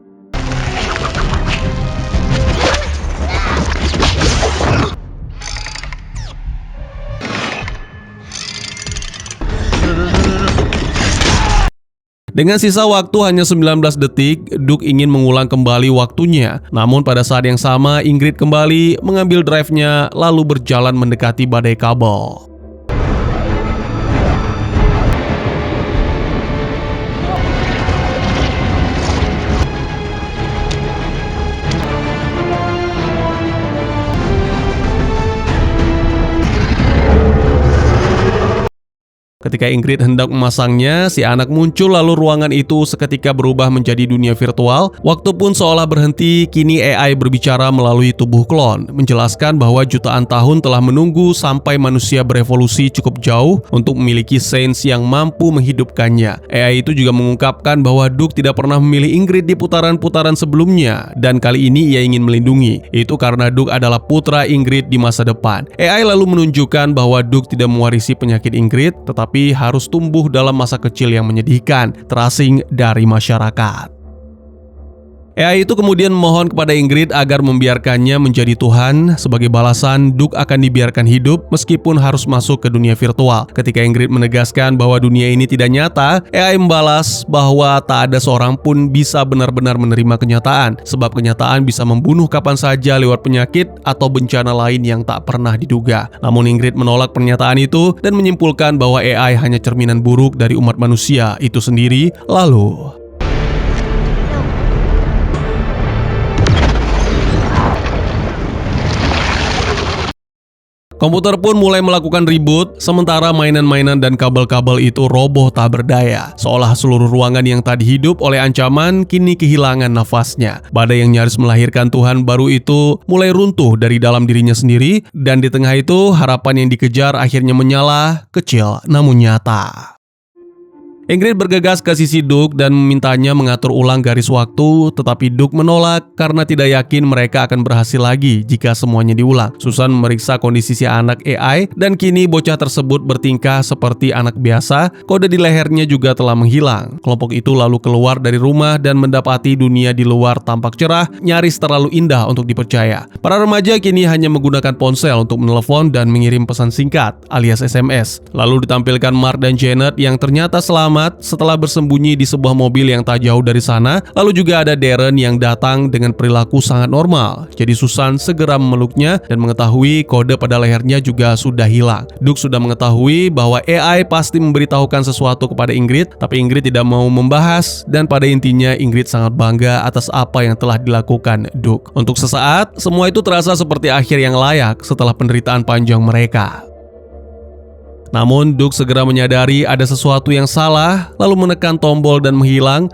Speaker 1: Dengan sisa waktu hanya 19 detik, Duke ingin mengulang kembali waktunya. Namun pada saat yang sama, Ingrid kembali mengambil drive-nya lalu berjalan mendekati badai kabel. Ketika Ingrid hendak memasangnya, si anak muncul lalu ruangan itu seketika berubah menjadi dunia virtual. Waktu pun seolah berhenti, kini AI berbicara melalui tubuh klon, menjelaskan bahwa jutaan tahun telah menunggu sampai manusia berevolusi cukup jauh untuk memiliki sains yang mampu menghidupkannya. AI itu juga mengungkapkan bahwa Duke tidak pernah memilih Ingrid di putaran-putaran sebelumnya, dan kali ini ia ingin melindungi. Itu karena Duke adalah putra Ingrid di masa depan. AI lalu menunjukkan bahwa Duke tidak mewarisi penyakit Ingrid, tetapi harus tumbuh dalam masa kecil yang menyedihkan, terasing dari masyarakat. AI itu kemudian memohon kepada Ingrid agar membiarkannya menjadi Tuhan. Sebagai balasan, Duke akan dibiarkan hidup meskipun harus masuk ke dunia virtual. Ketika Ingrid menegaskan bahwa dunia ini tidak nyata, AI membalas bahwa tak ada seorang pun bisa benar-benar menerima kenyataan, sebab kenyataan bisa membunuh kapan saja lewat penyakit atau bencana lain yang tak pernah diduga. Namun Ingrid menolak pernyataan itu dan menyimpulkan bahwa AI hanya cerminan buruk dari umat manusia itu sendiri. Lalu komputer pun mulai melakukan reboot, sementara mainan-mainan dan kabel-kabel itu roboh tak berdaya. Seolah seluruh ruangan yang tadi hidup oleh ancaman kini kehilangan nafasnya. Badai yang nyaris melahirkan Tuhan baru itu mulai runtuh dari dalam dirinya sendiri, dan di tengah itu harapan yang dikejar akhirnya menyala, kecil namun nyata. Ingrid bergegas ke sisi Duke dan memintanya mengatur ulang garis waktu, tetapi Duke menolak karena tidak yakin mereka akan berhasil lagi jika semuanya diulang. Susan memeriksa kondisi si anak AI dan kini bocah tersebut bertingkah seperti anak biasa. Kode di lehernya juga telah menghilang. Kelompok itu lalu keluar dari rumah dan mendapati dunia di luar tampak cerah, nyaris terlalu indah untuk dipercaya. Para remaja kini hanya menggunakan ponsel untuk menelepon dan mengirim pesan singkat alias SMS. Lalu ditampilkan Mark dan Janet yang ternyata selamat setelah bersembunyi di sebuah mobil yang tak jauh dari sana. Lalu juga ada Darren yang datang dengan perilaku sangat normal. Jadi Susan segera memeluknya dan mengetahui kode pada lehernya juga sudah hilang. Duke sudah mengetahui bahwa AI pasti memberitahukan sesuatu kepada Ingrid, tapi Ingrid tidak mau membahas, dan pada intinya Ingrid sangat bangga atas apa yang telah dilakukan Duke. Untuk sesaat, semua itu terasa seperti akhir yang layak setelah penderitaan panjang mereka. Namun Duke segera menyadari ada sesuatu yang salah, lalu menekan tombol dan menghilang.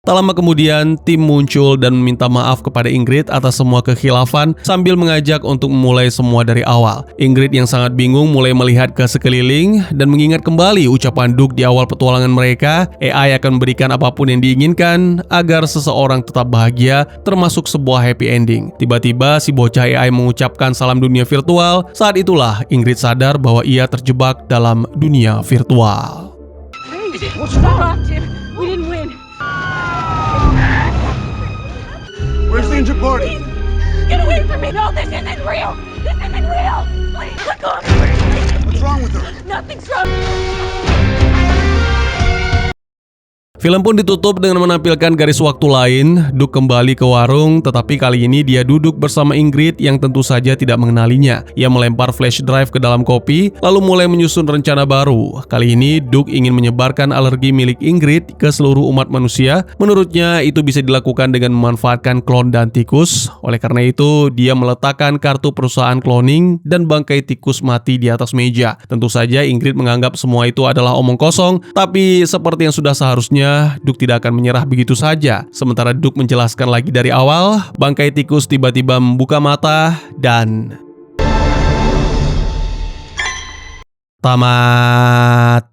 Speaker 1: Tak lama kemudian, tim muncul dan meminta maaf kepada Ingrid atas semua kekhilafan sambil mengajak untuk memulai semua dari awal. Ingrid yang sangat bingung mulai melihat ke sekeliling dan mengingat kembali ucapan Duke di awal petualangan mereka. AI akan memberikan apapun yang diinginkan agar seseorang tetap bahagia, termasuk sebuah happy ending. Tiba-tiba si bocah AI mengucapkan salam dunia virtual. Saat itulah Ingrid sadar bahwa ia terjebak dalam dunia virtual.
Speaker 9: What's wrong, Tim? We didn't win.
Speaker 2: Where's the injured party?
Speaker 9: Get away from me! No, this isn't real! This isn't real! Please, let go of me!
Speaker 2: What's wrong with her?
Speaker 9: Nothing's wrong!
Speaker 1: Film pun ditutup dengan menampilkan garis waktu lain. Duke kembali ke warung, tetapi kali ini dia duduk bersama Ingrid yang tentu saja tidak mengenalinya. Ia melempar flash drive ke dalam kopi, lalu mulai menyusun rencana baru. Kali ini Duke ingin menyebarkan alergi milik Ingrid ke seluruh umat manusia. Menurutnya itu bisa dilakukan dengan memanfaatkan klon dan tikus. Oleh karena itu, dia meletakkan kartu perusahaan cloning dan bangkai tikus mati di atas meja. Tentu saja Ingrid menganggap semua itu adalah omong kosong, tapi seperti yang sudah seharusnya, Duke tidak akan menyerah begitu saja. Sementara Duke menjelaskan lagi dari awal, bangkai tikus tiba-tiba membuka mata dan tamat.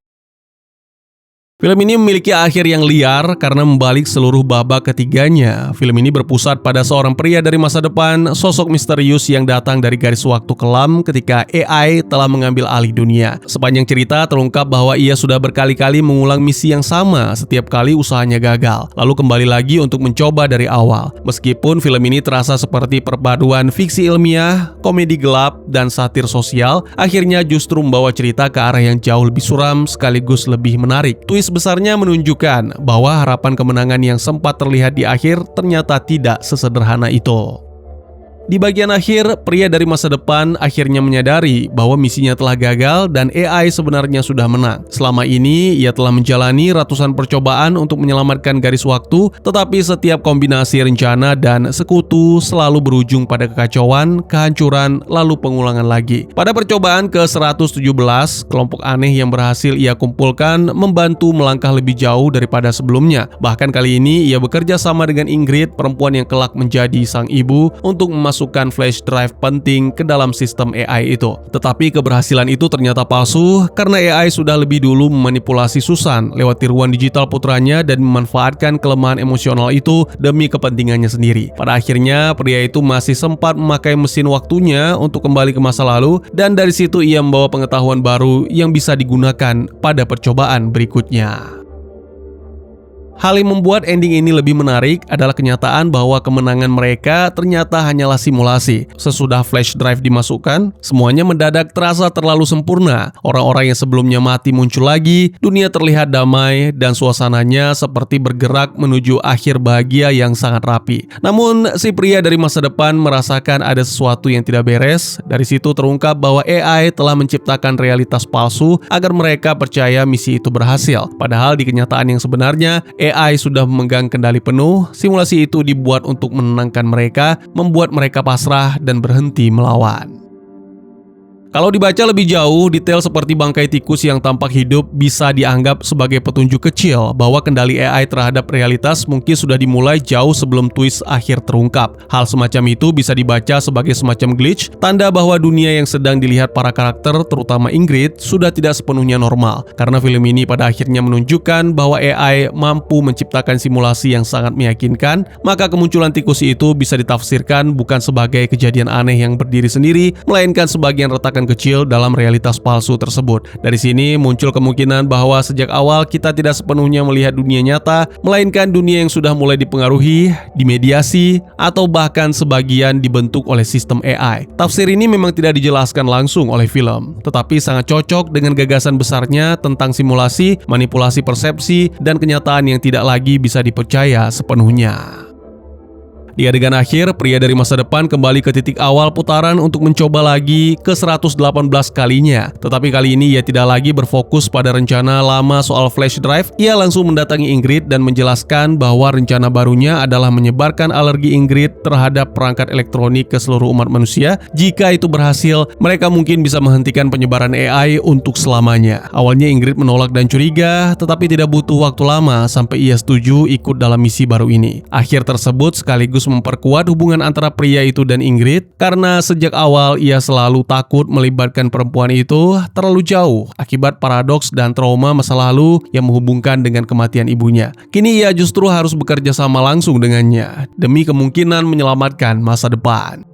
Speaker 1: Film ini memiliki akhir yang liar karena membalik seluruh babak ketiganya. Film ini berpusat pada seorang pria dari masa depan, sosok misterius yang datang dari garis waktu kelam ketika AI telah mengambil alih dunia. Sepanjang cerita terungkap bahwa ia sudah berkali-kali mengulang misi yang sama setiap kali usahanya gagal, lalu kembali lagi untuk mencoba dari awal. Meskipun film ini terasa seperti perpaduan fiksi ilmiah, komedi gelap, dan satir sosial, akhirnya justru membawa cerita ke arah yang jauh lebih suram sekaligus lebih menarik. Twist besarnya menunjukkan bahwa harapan kemenangan yang sempat terlihat di akhir ternyata tidak sesederhana itu. Di bagian akhir, pria dari masa depan akhirnya menyadari bahwa misinya telah gagal dan AI sebenarnya sudah menang. Selama ini, ia telah menjalani ratusan percobaan untuk menyelamatkan garis waktu, tetapi setiap kombinasi rencana dan sekutu selalu berujung pada kekacauan, kehancuran, lalu pengulangan lagi. Pada percobaan ke-117, kelompok aneh yang berhasil ia kumpulkan membantu melangkah lebih jauh daripada sebelumnya. Bahkan kali ini, ia bekerja sama dengan Ingrid, perempuan yang kelak menjadi sang ibu, untuk memasukkan flash drive penting ke dalam sistem AI itu. Tetapi keberhasilan itu ternyata palsu karena AI sudah lebih dulu memanipulasi Susan lewat tiruan digital putranya dan memanfaatkan kelemahan emosional itu demi kepentingannya sendiri. Pada akhirnya, pria itu masih sempat memakai mesin waktunya untuk kembali ke masa lalu dan dari situ ia membawa pengetahuan baru yang bisa digunakan pada percobaan berikutnya. Hal yang membuat ending ini lebih menarik adalah kenyataan bahwa kemenangan mereka ternyata hanyalah simulasi. Sesudah flash drive dimasukkan, semuanya mendadak terasa terlalu sempurna. Orang-orang yang sebelumnya mati muncul lagi, dunia terlihat damai, dan suasananya seperti bergerak menuju akhir bahagia yang sangat rapi. Namun, si pria dari masa depan merasakan ada sesuatu yang tidak beres. Dari situ terungkap bahwa AI telah menciptakan realitas palsu agar mereka percaya misi itu berhasil. Padahal di kenyataan yang sebenarnya, AI sudah memegang kendali penuh. Simulasi itu dibuat untuk menenangkan mereka, membuat mereka pasrah dan berhenti melawan. Kalau dibaca lebih jauh, detail seperti bangkai tikus yang tampak hidup bisa dianggap sebagai petunjuk kecil bahwa kendali AI terhadap realitas mungkin sudah dimulai jauh sebelum twist akhir terungkap. Hal semacam itu bisa dibaca sebagai semacam glitch, tanda bahwa dunia yang sedang dilihat para karakter, terutama Ingrid, sudah tidak sepenuhnya normal. Karena film ini pada akhirnya menunjukkan bahwa AI mampu menciptakan simulasi yang sangat meyakinkan, maka kemunculan tikus itu bisa ditafsirkan bukan sebagai kejadian aneh yang berdiri sendiri, melainkan sebagian retakan kecil dalam realitas palsu tersebut. Dari sini muncul kemungkinan bahwa sejak awal kita tidak sepenuhnya melihat dunia nyata, melainkan dunia yang sudah mulai dipengaruhi, dimediasi, atau bahkan sebagian dibentuk oleh sistem AI. Tafsir ini memang tidak dijelaskan langsung oleh film, tetapi sangat cocok dengan gagasan besarnya tentang simulasi, manipulasi persepsi, dan kenyataan yang tidak lagi bisa dipercaya sepenuhnya. Di adegan akhir, pria dari masa depan kembali ke titik awal putaran untuk mencoba lagi ke 118 kalinya. Tetapi kali ini ia tidak lagi berfokus pada rencana lama soal flash drive. Ia langsung mendatangi Ingrid dan menjelaskan bahwa rencana barunya adalah menyebarkan alergi Ingrid terhadap perangkat elektronik ke seluruh umat manusia. Jika itu berhasil, mereka mungkin bisa menghentikan penyebaran AI untuk selamanya. Awalnya Ingrid menolak dan curiga, tetapi tidak butuh waktu lama sampai ia setuju ikut dalam misi baru ini. Akhir tersebut sekaligus memperkuat hubungan antara pria itu dan Ingrid karena sejak awal ia selalu takut melibatkan perempuan itu terlalu jauh akibat paradoks dan trauma masa lalu yang menghubungkan dengan kematian ibunya. Kini ia justru harus bekerja sama langsung dengannya demi kemungkinan menyelamatkan masa depan.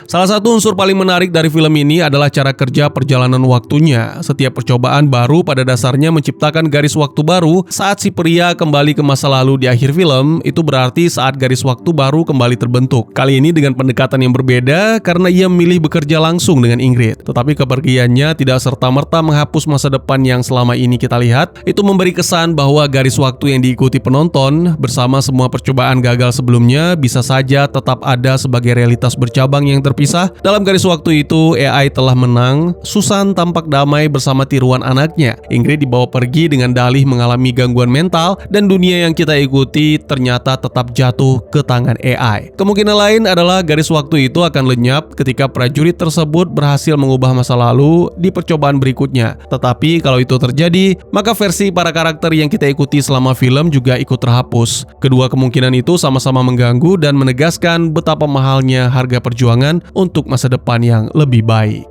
Speaker 1: Salah satu unsur paling menarik dari film ini adalah cara kerja perjalanan waktunya. Setiap percobaan baru pada dasarnya menciptakan garis waktu baru. Saat si pria kembali ke masa lalu di akhir film, itu berarti saat garis waktu baru kembali terbentuk. Kali ini dengan pendekatan yang berbeda karena ia memilih bekerja langsung dengan Ingrid. Tetapi kepergiannya tidak serta-merta menghapus masa depan yang selama ini kita lihat. Itu memberi kesan bahwa garis waktu yang diikuti penonton bersama semua percobaan gagal sebelumnya bisa saja tetap ada sebagai realitas bercabang yang terpisah. Dalam garis waktu itu, AI telah menang. Susan tampak damai bersama tiruan anaknya. Ingrid dibawa pergi dengan dalih mengalami gangguan mental, dan dunia yang kita ikuti ternyata tetap jatuh ke tangan AI. Kemungkinan lain adalah garis waktu itu akan lenyap ketika prajurit tersebut berhasil mengubah masa lalu di percobaan berikutnya. Tetapi kalau itu terjadi, maka versi para karakter yang kita ikuti selama film juga ikut terhapus. Kedua kemungkinan itu sama-sama mengganggu dan menegaskan betapa mahalnya harga perjuangan untuk masa depan yang lebih baik.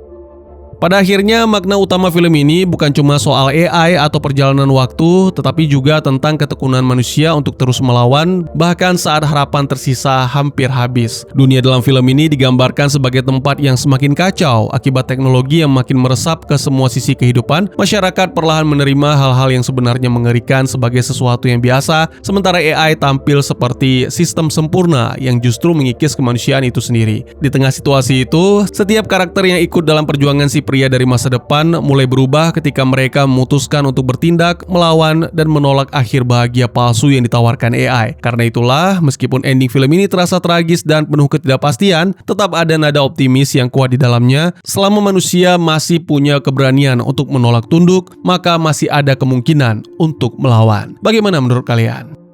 Speaker 1: Pada akhirnya, makna utama film ini bukan cuma soal AI atau perjalanan waktu, tetapi juga tentang ketekunan manusia untuk terus melawan, bahkan saat harapan tersisa hampir habis. Dunia dalam film ini digambarkan sebagai tempat yang semakin kacau akibat teknologi yang makin meresap ke semua sisi kehidupan. Masyarakat perlahan menerima hal-hal yang sebenarnya mengerikan sebagai sesuatu yang biasa, sementara AI tampil seperti sistem sempurna yang justru mengikis kemanusiaan itu sendiri. Di tengah situasi itu, setiap karakter yang ikut dalam perjuangan si pria dari masa depan mulai berubah ketika mereka memutuskan untuk bertindak, melawan, dan menolak akhir bahagia palsu yang ditawarkan AI. Karena itulah, meskipun ending film ini terasa tragis dan penuh ketidakpastian, tetap ada nada optimis yang kuat di dalamnya. Selama manusia masih punya keberanian untuk menolak tunduk, maka masih ada kemungkinan untuk melawan. Bagaimana menurut kalian?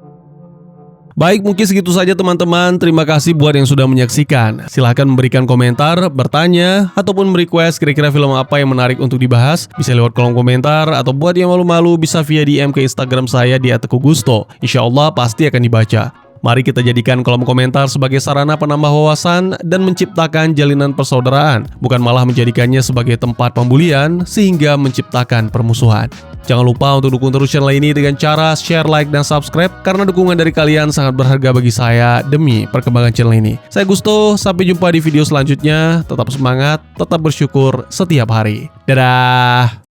Speaker 1: Baik, mungkin segitu saja teman-teman. Terima kasih buat yang sudah menyaksikan. Silahkan memberikan komentar, bertanya, ataupun merequest kira-kira film apa yang menarik untuk dibahas. Bisa lewat kolom komentar, atau buat yang malu-malu bisa via DM ke Instagram saya di @teguhgusto. Insya Allah pasti akan dibaca. Mari kita jadikan kolom komentar sebagai sarana penambah wawasan dan menciptakan jalinan persaudaraan, bukan malah menjadikannya sebagai tempat pembulian sehingga menciptakan permusuhan. Jangan lupa untuk dukung terus channel ini dengan cara share, like, dan subscribe, karena dukungan dari kalian sangat berharga bagi saya demi perkembangan channel ini. Saya Gusto, sampai jumpa di video selanjutnya. Tetap semangat, tetap bersyukur setiap hari. Dadah!